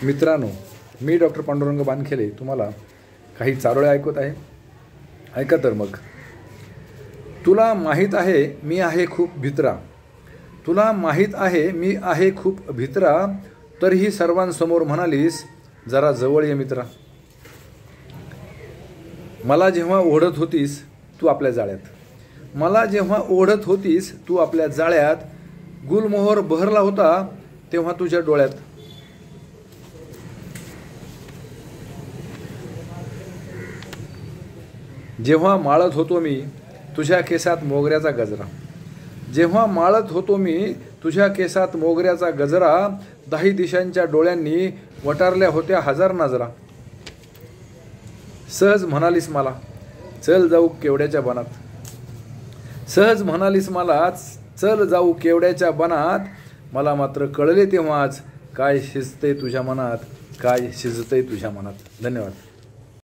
मित्रांनो, मी डॉक्टर पांडुरंग बानखेले तुम्हाला काही चारोळे ऐकवत आहे. ऐका तर मग. तुला माहीत आहे मी आहे खूप भित्रा, तुला माहीत आहे मी आहे खूप भित्रा, तरीही सर्वांसमोर म्हणालीस जरा जवळ ये मित्रा. मला जेव्हा ओढत होतीस तू आपल्या जाळ्यात, मला जेव्हा ओढत होतीस तू आपल्या जाळ्यात, गुलमोहर बहरला होता तेव्हा तुझ्या डोळ्यात. जेव्हा माळत होतो मी तुझ्या केसात मोगऱ्याचा गजरा, जेव्हा माळत होतो मी तुझ्या केसात मोगऱ्याचा गजरा, 10 दिशांच्या डोळ्यांनी वटारल्या होत्या हजार नजरा. सहज म्हणालीस मला चल जाऊ केवड्याच्या बनात, सहज म्हणालीस मला चल जाऊ केवड्याच्या बनात. मला मात्र कळले तेव्हाच काय शिजतंय तुझ्या मनात, काय शिजतंय तुझ्या मनात. धन्यवाद.